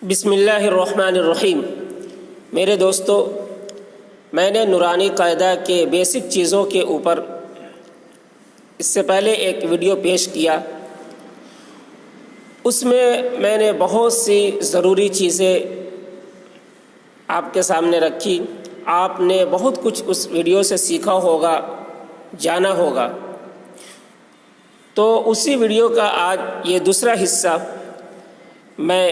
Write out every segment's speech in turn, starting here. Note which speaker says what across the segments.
Speaker 1: بسم اللہ الرحمن الرحیم۔ میرے دوستو، میں نے نورانی قاعدہ کے بیسک چیزوں کے اوپر اس سے پہلے ایک ویڈیو پیش کیا۔ اس میں نے بہت سی ضروری چیزیں آپ کے سامنے رکھی۔ آپ نے بہت کچھ اس ویڈیو سے سیکھا ہوگا، جانا ہوگا۔ تو اسی ویڈیو کا آج یہ دوسرا حصہ میں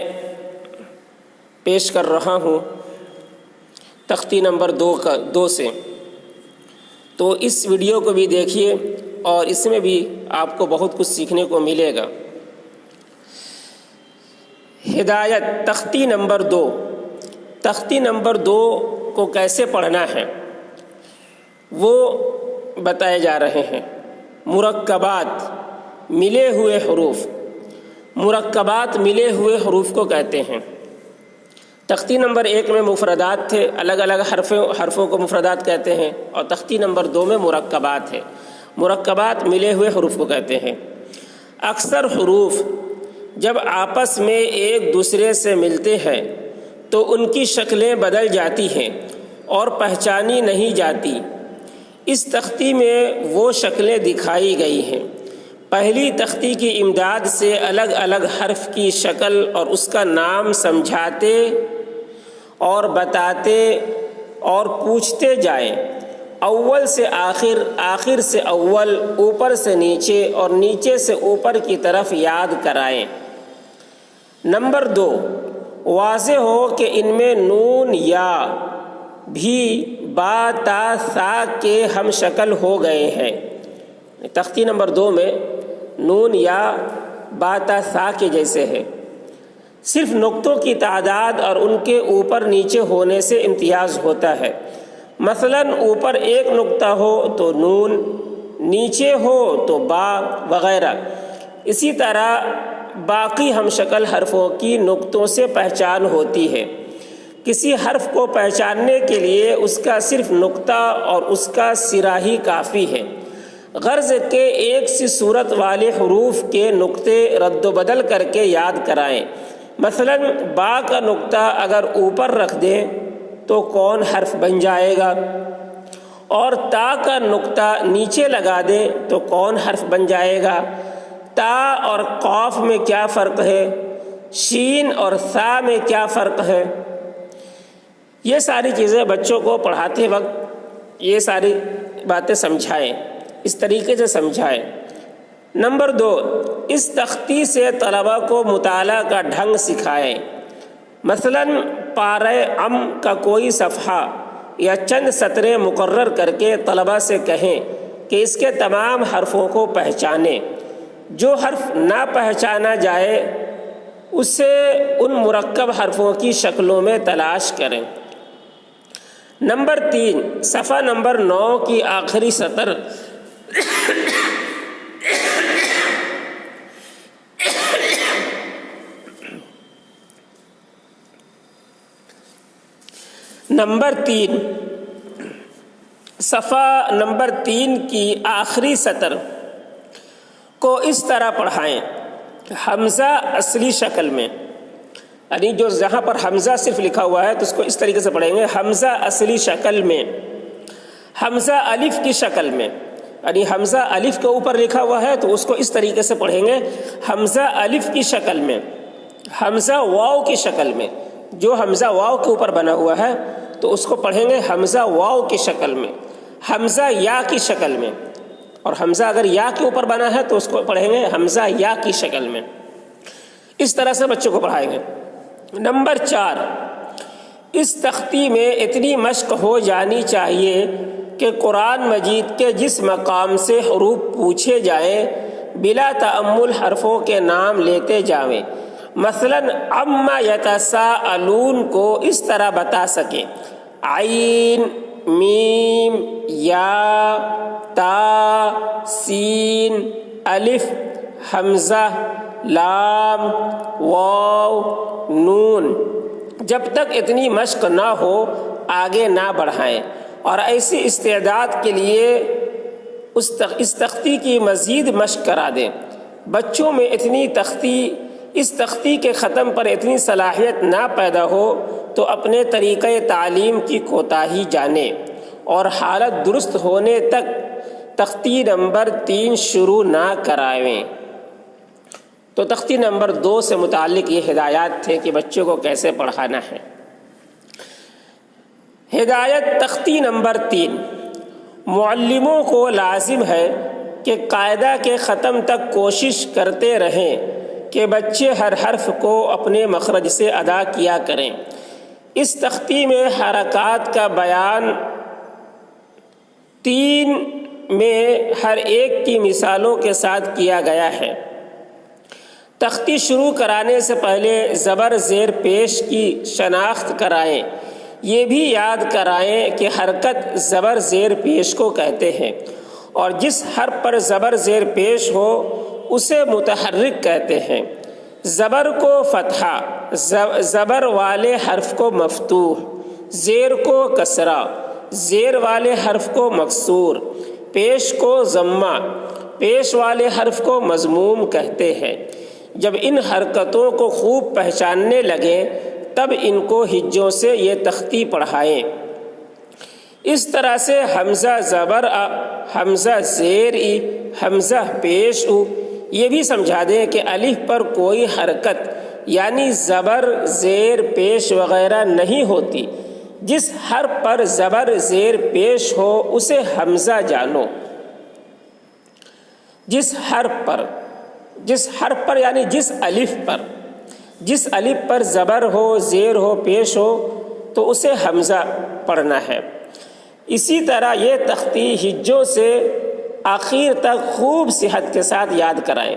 Speaker 1: پیش کر رہا ہوں، تختی نمبر 2 سے۔ تو اس ویڈیو کو بھی دیکھیے اور اس میں بھی آپ کو بہت کچھ سیکھنے کو ملے گا۔ ہدایت تختی نمبر 2۔ تختی نمبر 2 کو کیسے پڑھنا ہے وہ بتائے جا رہے ہیں۔ مرکبات، ملے ہوئے حروف۔ مرکبات ملے ہوئے حروف کو کہتے ہیں۔ تختی نمبر 1 میں مفردات تھے، الگ الگ حرفوں کو مفردات کہتے ہیں، اور تختی نمبر 2 میں مرکبات ہے۔ مرکبات ملے ہوئے حروف کو کہتے ہیں۔ اکثر حروف جب آپس میں ایک دوسرے سے ملتے ہیں تو ان کی شکلیں بدل جاتی ہیں اور پہچانی نہیں جاتی۔ اس تختی میں وہ شکلیں دکھائی گئی ہیں۔ پہلی تختی کی امداد سے الگ الگ حرف کی شکل اور اس کا نام سمجھاتے اور بتاتے اور پوچھتے جائیں۔ اول سے آخر، آخر سے اول، اوپر سے نیچے اور نیچے سے اوپر کی طرف یاد کرائیں۔ نمبر 2، واضح ہو کہ ان میں نون یا بھی با تا سا کے ہم شکل ہو گئے ہیں۔ تختی نمبر 2 میں نون یا با تا سا کے جیسے ہے۔ صرف نقطوں کی تعداد اور ان کے اوپر نیچے ہونے سے امتیاز ہوتا ہے۔ مثلا اوپر ایک نقطہ ہو تو نون، نیچے ہو تو با وغیرہ۔ اسی طرح باقی ہم شکل حرفوں کی نقطوں سے پہچان ہوتی ہے۔ کسی حرف کو پہچاننے کے لیے اس کا صرف نقطہ اور اس کا سرا ہی کافی ہے۔ غرض کے ایک سی صورت والے حروف کے نقطے رد و بدل کر کے یاد کرائیں۔ مثلا با کا نقطہ اگر اوپر رکھ دیں تو کون حرف بن جائے گا، اور تا کا نقطہ نیچے لگا دیں تو کون حرف بن جائے گا۔ تا اور قاف میں کیا فرق ہے، شین اور ثا میں کیا فرق ہے، یہ ساری چیزیں بچوں کو پڑھاتے وقت یہ ساری باتیں سمجھائیں، اس طریقے سے سمجھائیں۔ نمبر 2، اس تختی سے طلبہ کو مطالعہ کا ڈھنگ سکھائیں۔ مثلا پارہ ام کا کوئی صفحہ یا چند سطریں مقرر کر کے طلبہ سے کہیں کہ اس کے تمام حرفوں کو پہچانیں۔ جو حرف نہ پہچانا جائے اسے ان مرکب حرفوں کی شکلوں میں تلاش کریں۔ نمبر 3، صفحہ نمبر 9 کی آخری سطر صفحہ نمبر 3 کی آخری سطر کو اس طرح پڑھائیں، حمزہ اصلی شکل میں، یعنی جو جہاں پر حمزہ صرف لکھا ہوا ہے تو اس کو اس طریقے سے پڑھیں گے، حمزہ اصلی شکل میں، حمزہ الف کی شکل میں، یعنی حمزہ الف کے اوپر لکھا ہوا ہے تو اس کو اس طریقے سے پڑھیں گے، حمزہ الف کی شکل میں، حمزہ واو کی شکل میں۔ جو حمزہ واو کے اوپر بنا ہوا ہے تو اس کو پڑھیں گے حمزہ واو کی شکل میں، حمزہ یا کی شکل میں، اور حمزہ اگر یا کے اوپر بنا ہے تو اس کو پڑھیں گے حمزہ یا کی شکل میں۔ اس طرح سے بچوں کو پڑھائیں گے۔ نمبر 4، اس تختی میں اتنی مشق ہو جانی چاہیے کہ قرآن مجید کے جس مقام سے حروف پوچھے جائیں بلا تأمل حرفوں کے نام لیتے جاویں۔ مثلا عما یتساءلون کو اس طرح بتا سکیں، عین، میم، یا، تا، سین، الف، حمزہ، لام، واو، نون۔ جب تک اتنی مشق نہ ہو آگے نہ بڑھائیں، اور ایسی استعداد کے لیے اس تختی کی مزید مشق کرا دیں۔ بچوں میں اتنی تختی اس تختی کے ختم پر اتنی صلاحیت نہ پیدا ہو تو اپنے طریقہ تعلیم کی کوتاہی جانے اور حالت درست ہونے تک تختی نمبر 3 شروع نہ کرائیں۔ تو تختی نمبر 2 سے متعلق یہ ہدایات تھے کہ بچوں کو کیسے پڑھانا ہے۔ ہدایت تختی نمبر 3، معلموں کو لازم ہے کہ قاعدہ کے ختم تک کوشش کرتے رہیں کہ بچے ہر حرف کو اپنے مخرج سے ادا کیا کریں۔ اس تختی میں حرکات کا بیان 3 میں ہر ایک کی مثالوں کے ساتھ کیا گیا ہے۔ تختی شروع کرانے سے پہلے زبر زیر پیش کی شناخت کرائیں۔ یہ بھی یاد کرائیں کہ حرکت زبر زیر پیش کو کہتے ہیں اور جس حرف پر زبر زیر پیش ہو اسے متحرک کہتے ہیں۔ زبر کو فتحہ، زبر والے حرف کو مفتوح، زیر کو کسرہ، زیر والے حرف کو مکسور، پیش کو ضمہ، پیش والے حرف کو مضموم کہتے ہیں۔ جب ان حرکتوں کو خوب پہچاننے لگیں تب ان کو ہجوں سے یہ تختی پڑھائیں۔ اس طرح سے حمزہ زبر آ، حمزہ زیر ای، حمزہ پیش او، یہ بھی سمجھا دیں کہ الف پر کوئی حرکت یعنی زبر زیر پیش وغیرہ نہیں ہوتی۔ جس حرف پر زبر زیر پیش ہو اسے حمزہ جانو۔ جس حرف پر یعنی جس الف پر زبر ہو، زیر ہو، پیش ہو تو اسے حمزہ پڑھنا ہے۔ اسی طرح یہ تختی ہجوں سے آخر تک خوب صحت کے ساتھ یاد کرائیں۔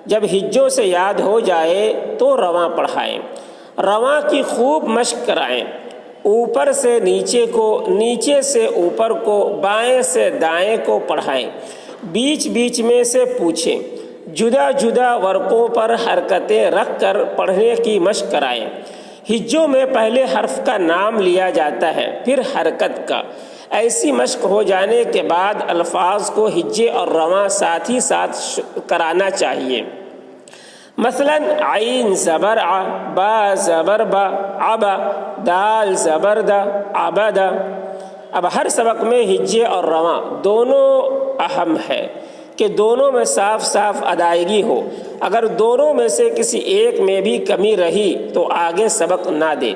Speaker 1: جب ہجوں سے یاد ہو جائے تو رواں پڑھائیں۔ رواں کی خوب مشق کرائیں۔ اوپر سے نیچے کو، نیچے سے اوپر کو، بائیں سے دائیں کو پڑھائیں۔ بیچ بیچ میں سے پوچھیں۔ جدا جدا ورقوں پر حرکتیں رکھ کر پڑھنے کی مشق کرائیں۔ ہجوں میں پہلے حرف کا نام لیا جاتا ہے پھر حرکت کا۔ ایسی مشق ہو جانے کے بعد الفاظ کو ہجے اور رواں ساتھ ہی ساتھ کرانا چاہیے۔ مثلاً عین زبر ع، با زبر با، عبا، دال زبر دا، عبدا۔ اب ہر سبق میں ہجے اور رواں دونوں اہم ہے کہ دونوں میں صاف صاف ادائیگی ہو۔ اگر دونوں میں سے کسی ایک میں بھی کمی رہی تو آگے سبق نہ دیں۔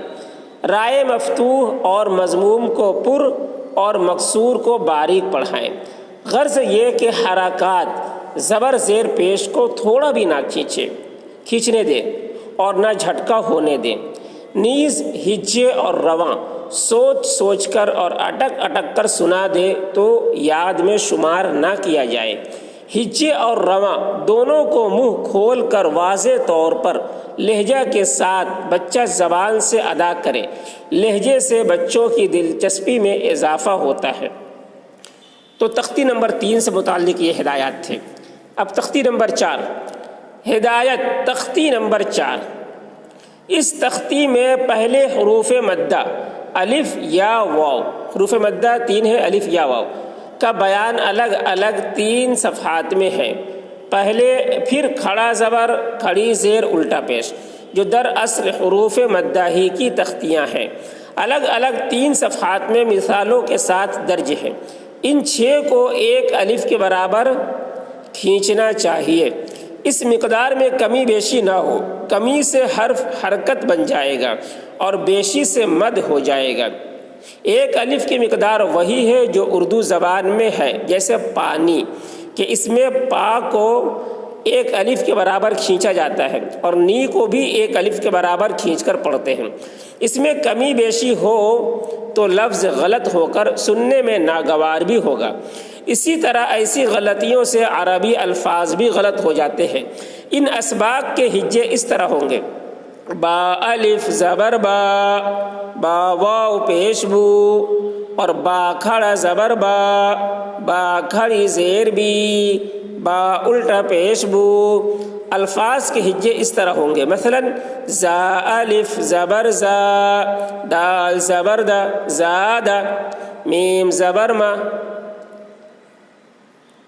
Speaker 1: رائے مفتوح اور مضموم کو پر اور مکسور کو باریک پڑھائیں۔ غرض یہ کہ حرکات زبر زیر پیش کو تھوڑا بھی نہ کھینچنے دیں اور نہ جھٹکا ہونے دیں۔ نیز ہجے اور رواں سوچ سوچ کر اور اٹک اٹک کر سنا دے تو یاد میں شمار نہ کیا جائے۔ ہجے اور رواں دونوں کو منہ کھول کر واضح طور پر لہجہ کے ساتھ بچہ زبان سے ادا کرے۔ لہجے سے بچوں کی دلچسپی میں اضافہ ہوتا ہے۔ تو تختی نمبر 3 سے متعلق یہ ہدایات تھے۔ اب تختی نمبر 4، ہدایت تختی نمبر 4۔ اس تختی میں پہلے حروف مدہ الف یا واو، حروف مدہ 3 ہے، الف یا واو کا بیان الگ الگ 3 صفحات میں ہے۔ پھر کھڑا زبر، کھڑی زیر، الٹا پیش، جو دراصل حروف مدہ ہی کی تختیاں ہیں، الگ الگ 3 صفحات میں مثالوں کے ساتھ درج ہیں۔ ان 6 کو ایک الف کے برابر کھینچنا چاہیے۔ اس مقدار میں کمی بیشی نہ ہو۔ کمی سے حرف حرکت بن جائے گا اور بیشی سے مد ہو جائے گا۔ ایک الف کی مقدار وہی ہے جو اردو زبان میں ہے، جیسے پانی کہ اس میں پا کو ایک الف کے برابر کھینچا جاتا ہے اور نی کو بھی ایک الف کے برابر کھینچ کر پڑھتے ہیں۔ اس میں کمی بیشی ہو تو لفظ غلط ہو کر سننے میں ناگوار بھی ہوگا۔ اسی طرح ایسی غلطیوں سے عربی الفاظ بھی غلط ہو جاتے ہیں۔ ان اسباق کے ہجے اس طرح ہوں گے: با الف زبر با، با واو پیش بو، اور با کھڑا زبر با، با کھڑی زیر بی، با الٹا پیش بو۔ الفاظ کے ہجے اس طرح ہوں گے، مثلاً زا الف زبر زا، دال زبر دا، زادا، میم زبر ما،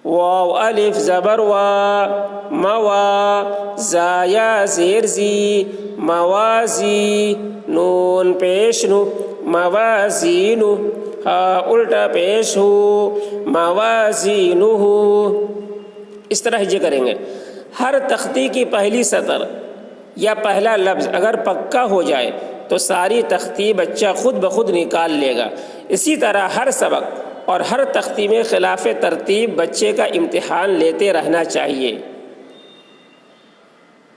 Speaker 1: واو الف زبر وا، موا، زایا زیر زی، موازی، نون پیش نو، موازینو، ہا الٹا پیش ہو، موازینو ہو۔ اس طرح ہجے کریں گے۔ ہر تختی کی پہلی سطر یا پہلا لفظ اگر پکا ہو جائے تو ساری تختی بچہ خود بخود نکال لے گا۔ اسی طرح ہر سبق اور ہر تختی میں خلاف ترتیب بچے کا امتحان لیتے رہنا چاہیے۔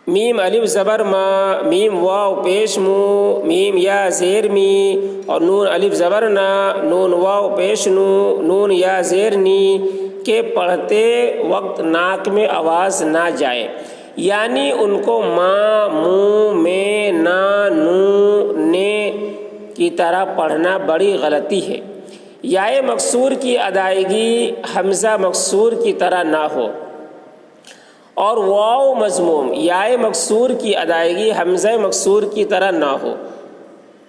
Speaker 1: میم الف زبر ما، میم واو پیش مو، میم یا زیر می، اور نون الف زبر نا، نون واو پیش نو، نون یا زیر نی کے پڑھتے وقت ناک میں آواز نہ جائے، یعنی ان کو ما، مو، میں، نا، نو، نے کی طرح پڑھنا بڑی غلطی ہے۔ یائے مکسور کی ادائیگی حمزہ مکسور کی طرح نہ ہو، اور واو مضموم یائے مکسور کی ادائیگی حمزہ مکسور کی طرح نہ ہو،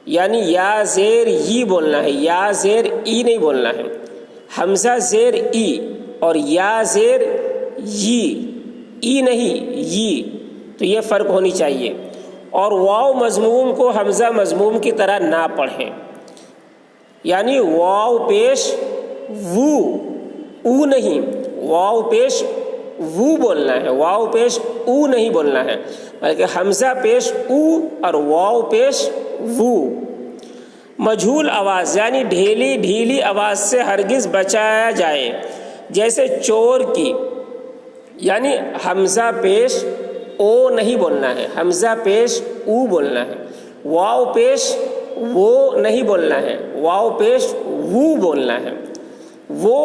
Speaker 1: یعنی یا زیر ی بولنا ہے، یا زیر ای نہیں بولنا ہے۔ حمزہ زیر ای اور یا زیر ای نہیں ی، تو یہ فرق ہونی چاہیے۔ اور واو مضموم کو حمزہ مضموم کی طرح نہ پڑھیں، یعنی واو پیش وو، او نہیں، واو پیش وو بولنا ہے، واو پیش او نہیں بولنا ہے، بلکہ حمزہ پیش او اور واو پیش وو۔ مجھول آواز یعنی ڈھیلی آواز سے ہرگز بچایا جائے، جیسے چور کی، یعنی حمزہ پیش او نہیں بولنا ہے، حمزہ پیش او بولنا ہے، واو پیش وہ نہیں بولنا ہے، واو پیش وو بولنا ہے۔ وہ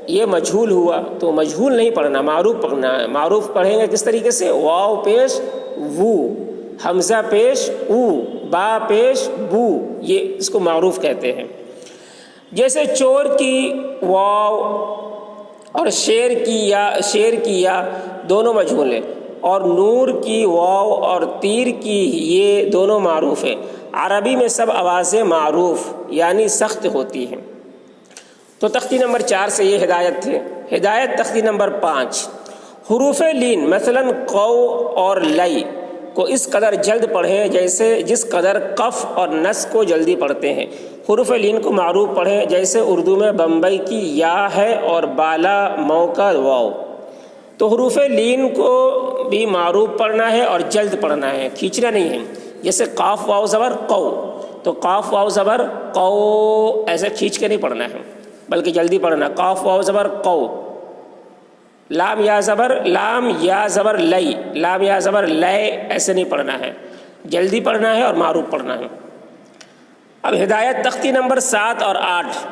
Speaker 1: یہ مجھول ہوا تو مجھول نہیں پڑھنا، معروف پڑھنا ہے۔ معروف پڑھیں گے کس طریقے سے؟ واو پیش وو، حمزہ پیش او، با پیش بو، یہ اس کو معروف کہتے ہیں۔ جیسے چور کی واو اور شیر کی یا دونوں مجھول ہیں، اور نور کی واو اور تیر کی یہ دونوں معروف ہیں۔ عربی میں سب آوازیں معروف یعنی سخت ہوتی ہیں۔ تو تختی نمبر 4 سے یہ ہدایت تھے۔ ہدایت تختی نمبر 5، حروف لین مثلا قو اور لئی کو اس قدر جلد پڑھیں جیسے جس قدر قف اور نس کو جلدی پڑھتے ہیں۔ حروف لین کو معروف پڑھیں، جیسے اردو میں بمبئی کی یا ہے اور بالا مئو کا واو، تو حروف لین کو بھی معروف پڑھنا ہے اور جلد پڑھنا ہے، کھینچنا نہیں ہے۔ جیسے قاف واو زبر قو، تو قاف واو زبر قو ایسے کھینچ کے نہیں پڑھنا ہے بلکہ جلدی پڑھنا، قاف واو زبر قو۔ لام یا زبر لئی، لام یا زبر لے ایسے نہیں پڑھنا ہے، جلدی پڑھنا ہے اور معروف پڑھنا ہے۔ اب ہدایت تختی نمبر 7 اور 8،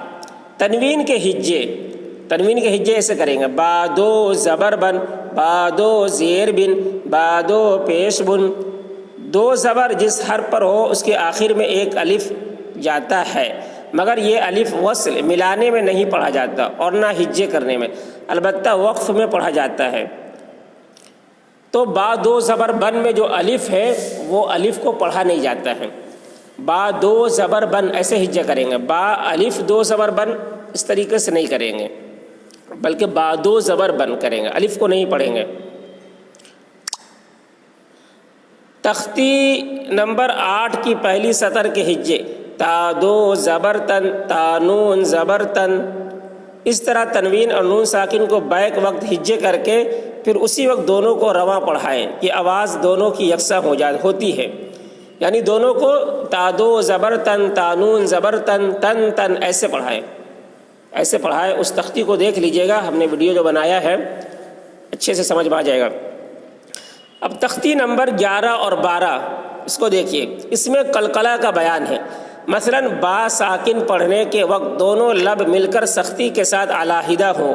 Speaker 1: تنوین کے ہجے ایسے کریں گے۔ بادو زبر بن، بادو زیر بن، بادو پیش بن۔ 2 زبر جس حرف پر ہو اس کے آخر میں ایک الف جاتا ہے، مگر یہ الف وصل ملانے میں نہیں پڑھا جاتا اور نہ ہجے کرنے میں، البتہ وقف میں پڑھا جاتا ہے۔ تو با 2 زبر بن میں جو الف ہے وہ الف کو پڑھا نہیں جاتا ہے۔ با 2 زبر بن ایسے ہجے کریں گے، با الف 2 زبر بن اس طریقے سے نہیں کریں گے، بلکہ با 2 زبر بن کریں گے، الف کو نہیں پڑھیں گے۔ تختی نمبر 8 کی پہلی سطر کے ہجے، تا 2 زبر تن، تا نون زبر تن۔ اس طرح تنوین اور نون ساکن کو بیک وقت ہجے کر کے پھر اسی وقت دونوں کو رواں پڑھائیں کہ آواز دونوں کی یکساں ہوتی ہے، یعنی دونوں کو تا 2 زبر تن، تا نون زبر تن، تن تن ایسے پڑھائیں۔ اس تختی کو دیکھ لیجئے گا، ہم نے ویڈیو جو بنایا ہے اچھے سے سمجھ میں آ جائے گا۔ اب تختی نمبر 11 اور 12 اس کو دیکھیے، اس میں قلقلہ کا بیان ہے۔ مثلا با ساکن پڑھنے کے وقت دونوں لب مل کر سختی کے ساتھ علیحدہ ہوں،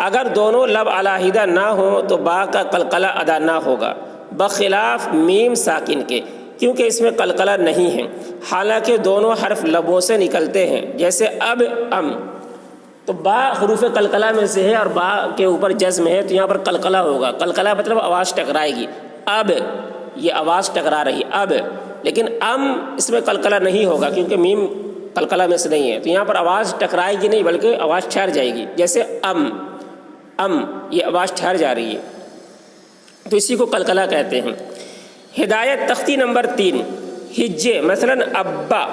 Speaker 1: اگر دونوں لب علیحدہ نہ ہوں تو با کا قلقلہ ادا نہ ہوگا، بخلاف میم ساکن کے، کیونکہ اس میں قلقلہ نہیں ہے، حالانکہ دونوں حرف لبوں سے نکلتے ہیں، جیسے اب ام۔ تو با حروف قلقلہ میں سے ہے اور با کے اوپر جزم ہے، تو یہاں پر قلقلہ ہوگا۔ قلقلہ مطلب آواز ٹکرائے گی، اب یہ آواز ٹکرا رہی اب، لیکن ام اس میں قلقلہ نہیں ہوگا کیونکہ میم قلقلہ میں سے نہیں ہے، تو یہاں پر آواز ٹکرائے گی نہیں بلکہ آواز ٹھہر جائے گی، جیسے ام۔ یہ آواز ٹھہر جا رہی ہے، تو اسی کو قلقلہ کہتے ہیں۔ ہدایت تختی نمبر 3، ہجے مثلاً ابا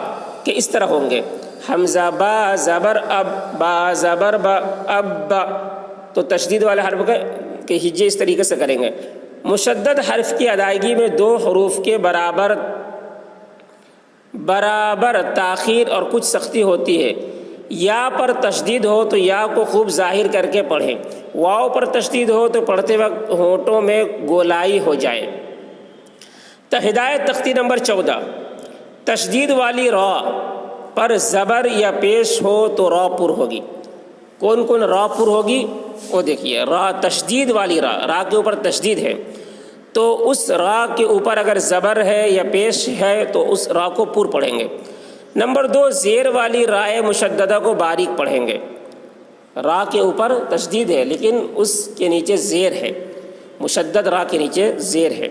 Speaker 1: کہ اس طرح ہوں گے، حمزہ با زبر اب، با زبر با ابا، تو تشدید والا حرف کے ہجے اس طریقے سے کریں گے۔ مشدد حرف کی ادائیگی میں 2 حروف کے برابر تاخیر اور کچھ سختی ہوتی ہے۔ یا پر تشدید ہو تو یا کو خوب ظاہر کر کے پڑھیں، واو پر تشدید ہو تو پڑھتے وقت ہونٹوں میں گولائی ہو جائے۔ تو ہدایت تختی نمبر 14، تشدید والی را پر زبر یا پیش ہو تو را پر ہوگی۔ کون کون را پر ہوگی وہ دیکھیے، را تشدید والی را کے اوپر تشدید ہے تو اس را کے اوپر اگر زبر ہے یا پیش ہے تو اس را کو پر پڑھیں گے۔ نمبر 2، زیر والی رائے مشددہ کو باریک پڑھیں گے۔ را کے اوپر تشدید ہے لیکن اس کے نیچے زیر ہے، مشدد را کے نیچے زیر ہے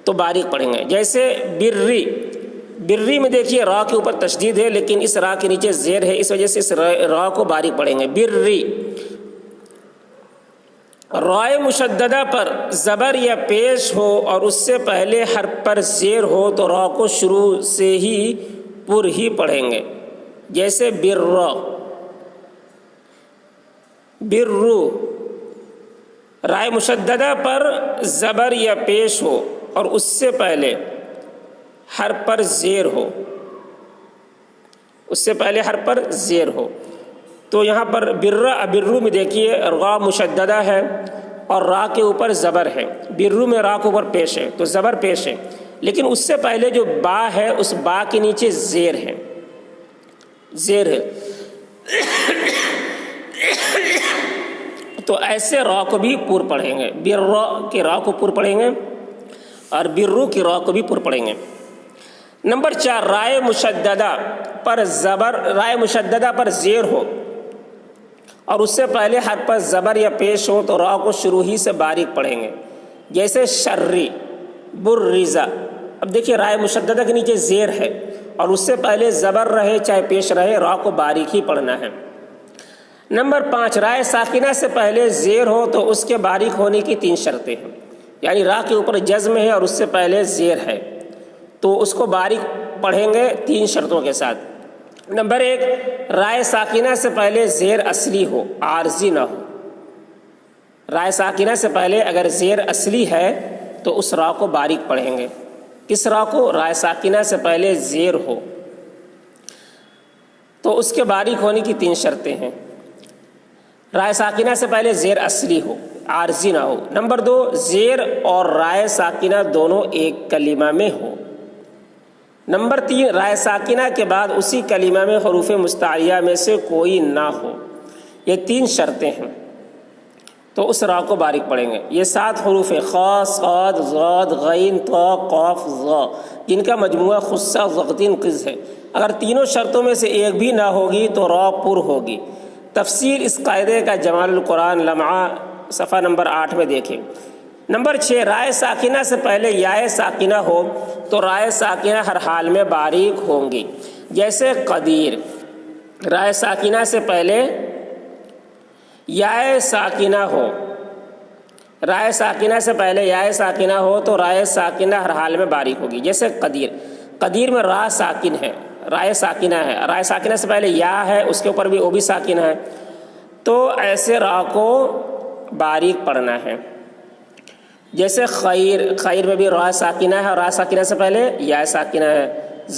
Speaker 1: تو باریک پڑھیں گے۔ جیسے بری، بری میں دیکھیے را کے اوپر تشدید ہے لیکن اس را کے نیچے زیر ہے، اس وجہ سے اس را کو باریک پڑھیں گے، بری۔ رائے مشددہ پر زبر یا پیش ہو اور اس سے پہلے حرف پر زیر ہو تو را کو شروع سے ہی پر ہی پڑھیں گے، جیسے برا، برو۔ رائے مشددہ پر زبر یا پیش ہو اور اس سے پہلے حرف پر زیر ہو، اس سے پہلے حرف پر زیر ہو تو یہاں پر برا، برو میں دیکھیے را مشددہ ہے اور را کے اوپر زبر ہے، برو میں را کے اوپر پیش ہے تو زبر پیش ہے، لیکن اس سے پہلے جو با ہے اس با کے نیچے زیر ہے، زیر ہے تو ایسے را کو بھی پر پڑھیں گے، برا کے را کو پر پڑھیں گے اور برو کی را کو بھی پر پڑھیں گے۔ نمبر 4، رائے مشددہ پر زبر، رائے مشددہ پر زیر ہو اور اس سے پہلے حرف پر زبر یا پیش ہو تو را کو شروع ہی سے باریک پڑھیں گے، جیسے شری، برزا۔ اب دیکھیے رائے مشددہ کے نیچے زیر ہے اور اس سے پہلے زبر رہے چاہے پیش رہے را کو باریک ہی پڑھنا ہے۔ نمبر 5، رائے ساکنہ سے پہلے زیر ہو تو اس کے باریک ہونے کی 3 شرطیں ہیں، یعنی را کے اوپر جزم ہے اور اس سے پہلے زیر ہے تو اس کو باریک پڑھیں گے 3 شرطوں کے ساتھ۔ نمبر 1، رائے ساکنہ سے پہلے زیر اصلی ہو، عارضی نہ ہو۔ رائے ساکنہ سے پہلے اگر زیر اصلی ہے تو اس را کو باریک پڑھیں گے۔ کس را کو؟ رائے ساکنہ سے پہلے زیر ہو تو اس کے باریک ہونے کی 3 شرطیں ہیں، رائے ساکنہ سے پہلے زیر اصلی ہو، عارضی نہ ہو۔ نمبر 2، زیر اور رائے ساکنہ دونوں ایک کلمہ میں ہو۔ نمبر 3، رائے ساکنہ کے بعد اسی کلمہ میں حروف مستعلیہ میں سے کوئی نہ ہو۔ یہ 3 شرطیں ہیں تو اس را کو باریک پڑھیں گے۔ یہ 7 حروف خا، صاد، ضاد، غین، طا، قاف، ظا، جن کا مجموعہ خصہ ضغطین قز ہے۔ اگر تینوں شرطوں میں سے ایک بھی نہ ہوگی تو را پر ہوگی۔ تفصیل اس قاعدے کا جمال القرآن لمعہ صفحہ نمبر 8 میں دیکھیں۔ نمبر 6، رائے ساکنہ سے پہلے یائے ساکنہ ہو تو رائے ساکنہ ہر حال میں باریک ہوں گی، جیسے قدیر۔ رائے ساکنہ سے پہلے یائے ساکنہ ہو، رائے ساکنہ سے پہلے یائے ساکنہ ہو تو رائے ساکنہ ہر حال میں باریک ہوگی، جیسے قدیر۔ قدیر میں را ساکن ہے، رائے ساکنہ ہے، رائے ساکنہ سے پہلے یا ہے، اس کے اوپر بھی وہ بھی ساکن ہے تو ایسے را کو باریک پڑھنا ہے۔ جیسے خیر، خیر میں بھی را ساکنہ ہے اور را ساکنہ سے پہلے یا ساکنہ ہے،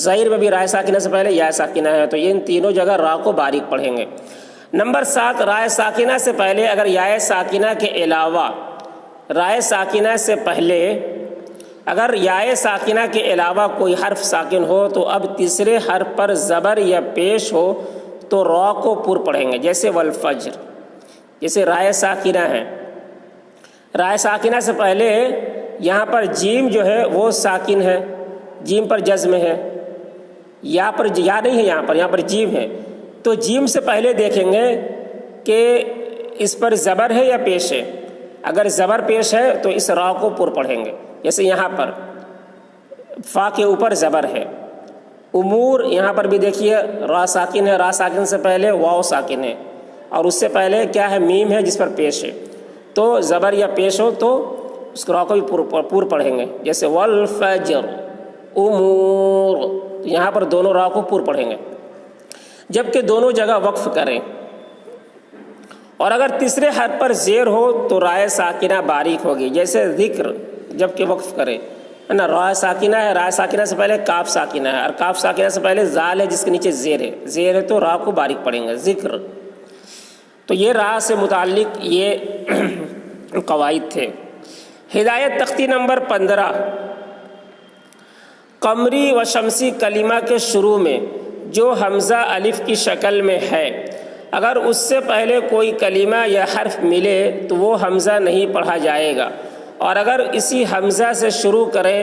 Speaker 1: زیر میں بھی را ساکنہ سے پہلے یا ساکنہ ہے تو یہ ان تینوں جگہ را کو باریک پڑھیں گے۔ نمبر 7، رائے ساکنہ سے پہلے اگر یا ساکنہ کے علاوہ رائے ساکنہ سے پہلے اگر یا ساکنہ کے علاوہ کوئی حرف ساکن ہو تو اب تیسرے حرف پر زبر یا پیش ہو تو را کو پر پڑھیں گے، جیسے والفجر۔ جیسے رائے ساکنہ ہے، رائے ساکنہ سے پہلے یہاں پر جیم جو ہے وہ ساکن ہے، جیم پر جزم ہے، یا پر یا نہیں ہے، یہاں پر جیم ہے تو جیم سے پہلے دیکھیں گے کہ اس پر زبر ہے یا پیش ہے۔ اگر زبر پیش ہے تو اس را کو پر پڑھیں گے، جیسے یہاں پر فا کے اوپر زبر ہے۔ امور، یہاں پر بھی دیکھیے را ساکن ہے، را ساکن سے پہلے واو ساکن ہے اور اس سے پہلے کیا ہے؟ میم ہے جس پر پیش ہے تو زبر یا پیش ہو تو اس کو را کو بھی پور پڑھیں گے، جیسے والفجر امور، تو یہاں پر دونوں را کو پور پڑھیں گے، جبکہ دونوں جگہ وقف کریں۔ اور اگر تیسرے حرف پر زیر ہو تو رائے ساکنہ باریک ہوگی، جیسے ذکر جبکہ وقف کرے ہے نا، را ساکنہ ہے، را ساکنہ سے پہلے کاف ساکنہ ہے، اور کاف ساکنہ سے پہلے زال ہے جس کے نیچے زیر ہے تو را کو باریک پڑھیں گے، ذکر۔ تو یہ را سے متعلق یہ قواعد تھے۔ ہدایت تختی نمبر 15، قمری و شمسی کلمہ کے شروع میں جو حمزہ الف کی شکل میں ہے، اگر اس سے پہلے کوئی کلمہ یا حرف ملے تو وہ حمزہ نہیں پڑھا جائے گا، اور اگر اسی حمزہ سے شروع کرے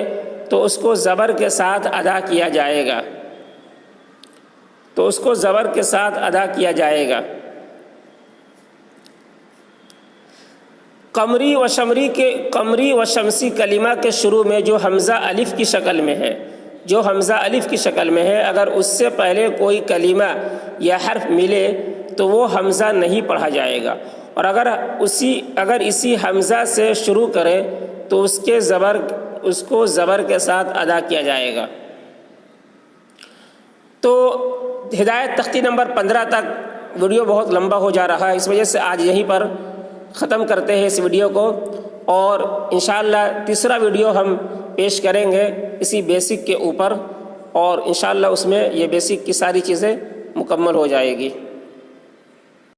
Speaker 1: تو اس کو زبر کے ساتھ ادا کیا جائے گا، قمری و شمسی کلمہ کے شروع میں جو حمزہ الف کی شکل میں ہے، اگر اس سے پہلے کوئی کلمہ یا حرف ملے تو وہ حمزہ نہیں پڑھا جائے گا، اور اگر اسی حمزہ سے شروع کرے تو اس کو زبر کے ساتھ ادا کیا جائے گا۔ تو ہدایت تختی نمبر 15 تک ویڈیو بہت لمبا ہو جا رہا ہے، اس وجہ سے آج یہیں پر ختم کرتے ہیں اس ویڈیو کو، اور انشاءاللہ تیسرا ویڈیو ہم پیش کریں گے اسی بیسک کے اوپر، اور انشاءاللہ اس میں یہ بیسک کی ساری چیزیں مکمل ہو جائے گی۔